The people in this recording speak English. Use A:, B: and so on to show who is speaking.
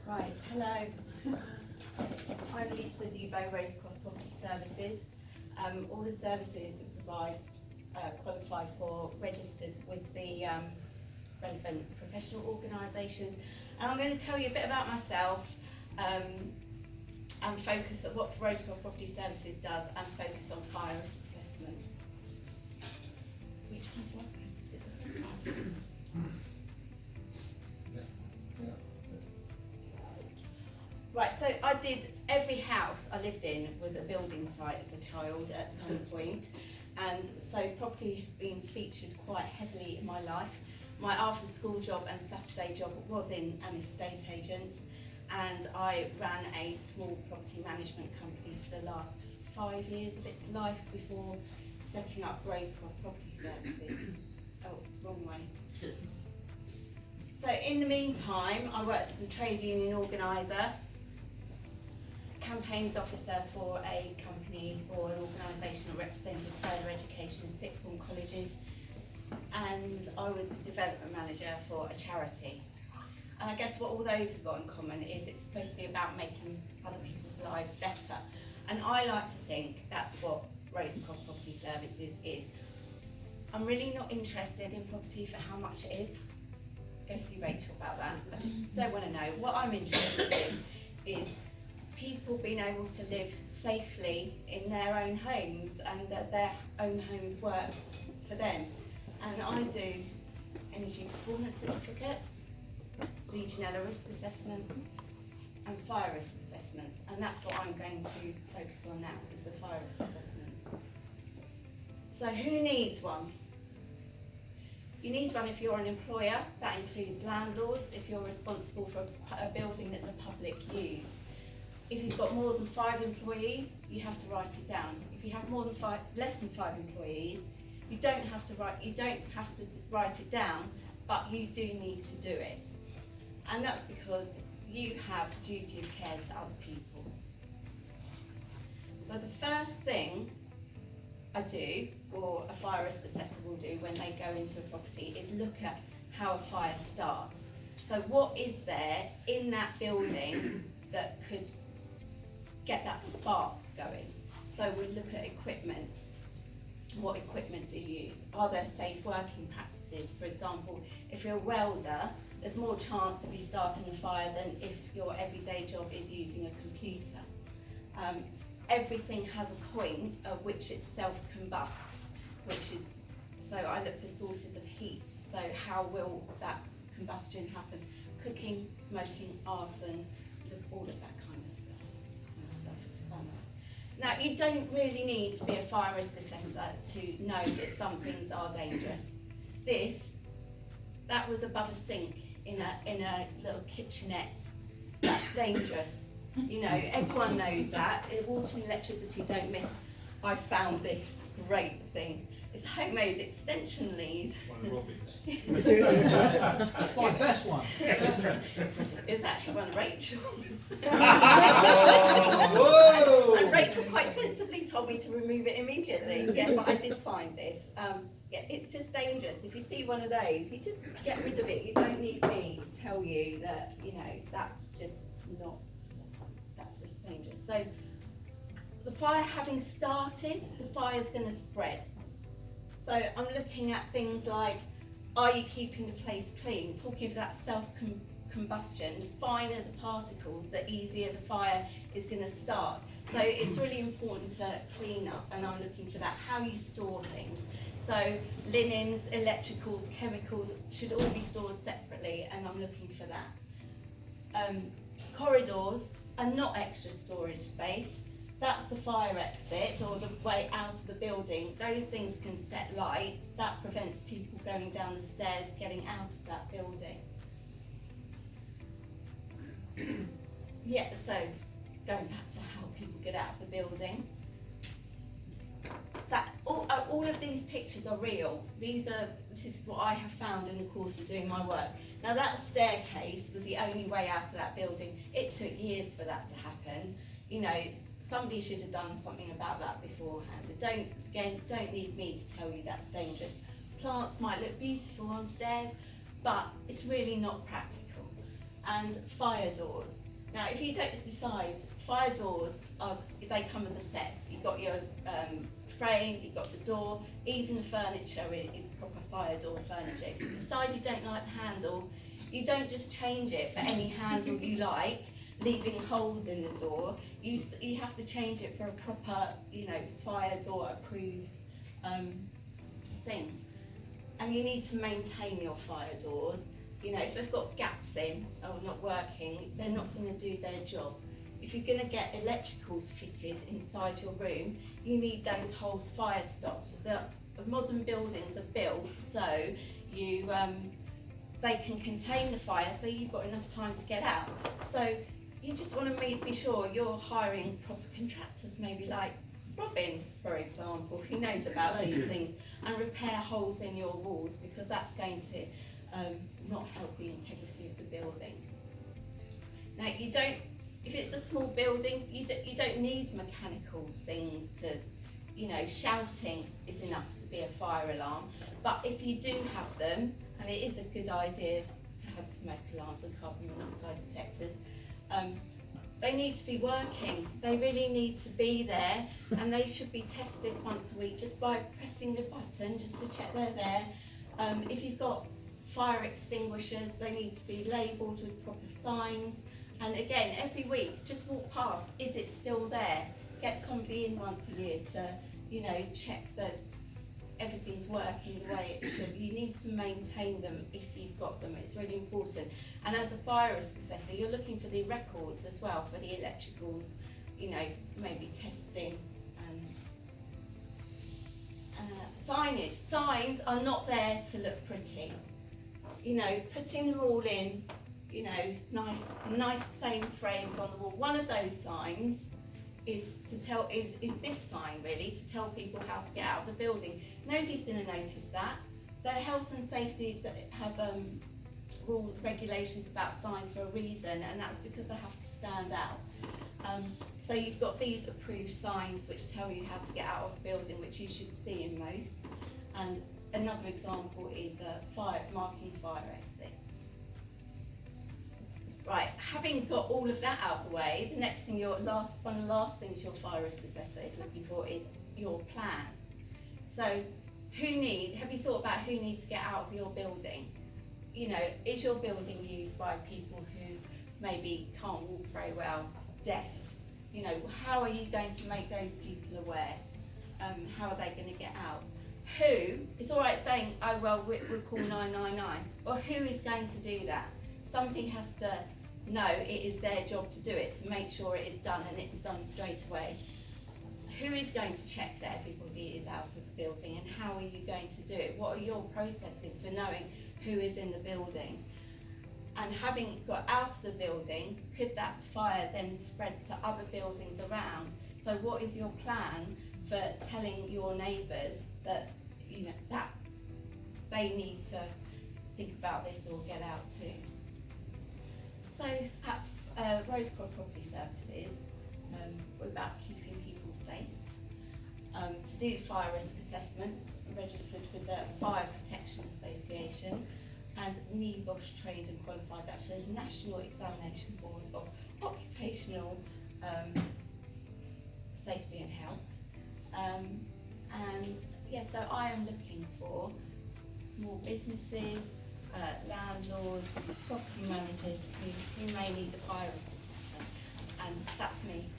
A: Right, hello. I'm Lisa Dubow, Rosecroft Property Services. All the services we provide qualify for registered with the relevant professional organisations. And I'm going to tell you a bit about myself and focus on what Rosecroft Property Services does and focus on fire risk assessments. Which one do I press? Right, so I did, every house I lived in was a building site as a child at some point, and so property has been featured quite heavily in my life. My after school job and Saturday job was in an estate agent, and I ran a small property management company for the last 5 years of its life before setting up Rosecroft Property Services. Oh, wrong way. So in the meantime, I worked as a trade union organiser, campaigns officer for a company or an organisation that represented further education in sixth form colleges, and I was a development manager for a charity. And I guess what all those have got in common is it's supposed to be about making other people's lives better. And I like to think that's what Rosecroft Property Services is. I'm really not interested in property for how much it is. Go see Rachel about that. I just don't want to know. What I'm interested in is people being able to live safely in their own homes and that their own homes work for them. And I do energy performance certificates, Legionella risk assessments and fire risk assessments, and that's what I'm going to focus on now, is the fire risk assessments. So who needs one? You need one if you're an employer. That includes landlords, if you're responsible for a building that the public use. If you've got more than 5 employees, you have to write it down. If you have less than 5 employees, you don't have to write it down, but you do need to do it. And that's because you have duty of care to other people. So the first thing I do, or a fire risk assessor will do when they go into a property, is look at how a fire starts. So what is there in that building that could get that spark going? So we look at equipment. What equipment do you use? Are there safe working practices? For example, if you're a welder, there's more chance of you starting a fire than if your everyday job is using a computer. Everything has a point at which it self-combusts, so I look for sources of heat. So how will that combustion happen? Cooking, smoking, arson, look, all of that kind of stuff. It's kind of self-explanatory. Now, you don't really need to be a fire risk assessor to know that some things are dangerous. That was above a sink in a little kitchenette. That's dangerous. You know, everyone knows that. Water and electricity don't miss. I found this great thing. It's a homemade extension lead.
B: One of Robin's.
C: That's my best one.
A: It's actually one of Rachel's.
C: Whoa!
A: And Rachel quite sensibly told me to remove it immediately. Yeah, but I did find this. Yeah, it's just dangerous. If you see one of those, you just get rid of it. You don't need me to tell you that, you know, that's just dangerous. So the fire having started, the fire's going to spread. So I'm looking at things like, are you keeping the place clean? Talking about that self-combustion, the finer the particles, the easier the fire is going to start. So it's really important to clean up, and I'm looking for that, how you store things. So linens, electricals, chemicals should all be stored separately, and I'm looking for that. Corridors are not extra storage space. That's the fire exit or the way out of the building. Those things can set light. That prevents people going down the stairs, getting out of that building. Yeah, so going back to how people get out of the building. All of these pictures are real. This is what I have found in the course of doing my work. Now that staircase was the only way out of that building. It took years for that to happen. You know, somebody should have done something about that beforehand. Don't need me to tell you that's dangerous. Plants might look beautiful on stairs, but it's really not practical. and fire doors. Now, if you don't decide, fire doors they come as a set. You've got your frame, you've got the door, even the furniture is proper fire door furniture. If you decide you don't like the handle, you don't just change it for any handle you like, leaving holes in the door. You have to change it for a proper, fire door approved thing. And you need to maintain your fire doors. If they've got gaps in or not working, they're not going to do their job. If you're going to get electricals fitted inside your room, you need those holes fire stopped. The modern buildings are built so they can contain the fire, so you've got enough time to get out. So you just want to be sure you're hiring proper contractors, maybe like Robin, for example, who knows about these things, and repair holes in your walls, because that's going to not help the integrity of the building. Now, if it's a small building, you don't need mechanical things to, shouting is enough to be a fire alarm. But if you do have them, and it is a good idea to have smoke alarms and carbon monoxide detectors, they need to be working. They really need to be there, and they should be tested once a week just by pressing the button just to check they're there. If you've got fire extinguishers, they need to be labelled with proper signs. And again, every week, just walk past, is it still there? Get somebody in once a year to, check that everything's working the way it should. You need to maintain them if you've got them. It's really important. And as a fire risk assessor, you're looking for the records as well, for the electricals, maybe testing. Signage. Signs are not there to look pretty. Putting them all in, nice same frames on the wall. One of those signs is this sign, really, to tell people how to get out of the building. Nobody's going to notice that. The health and safety have rules, regulations about signs for a reason, and that's because they have to stand out. So you've got these approved signs which tell you how to get out of the building, which you should see in most. And another example is marking fire exits. Right, having got all of that out of the way, the next thing one of the last things your fire risk assessor is looking for is your plan. So have you thought about who needs to get out of your building? Is your building used by people who maybe can't walk very well, deaf? How are you going to make those people aware? How are they going to get out? It's all right saying, oh, well, we'll call 999. Well, who is going to do that? Somebody has to know it is their job to do it, to make sure it is done and it's done straight away. Who is going to check that everybody is out of the building, and how are you going to do it? What are your processes for knowing who is in the building? And having got out of the building, could that fire then spread to other buildings around? So what is your plan for telling your neighbours that that they need to think about this or get out too? So at Rosecroft Property Services, we're about keeping people safe. To do fire risk assessments, registered with the Fire Protection Association and NEBOSH trained and qualified. That's the National Examination Board of Occupational Safety and Health. So I am looking for small businesses, landlords, property managers who may need a fire risk assessment, and that's me.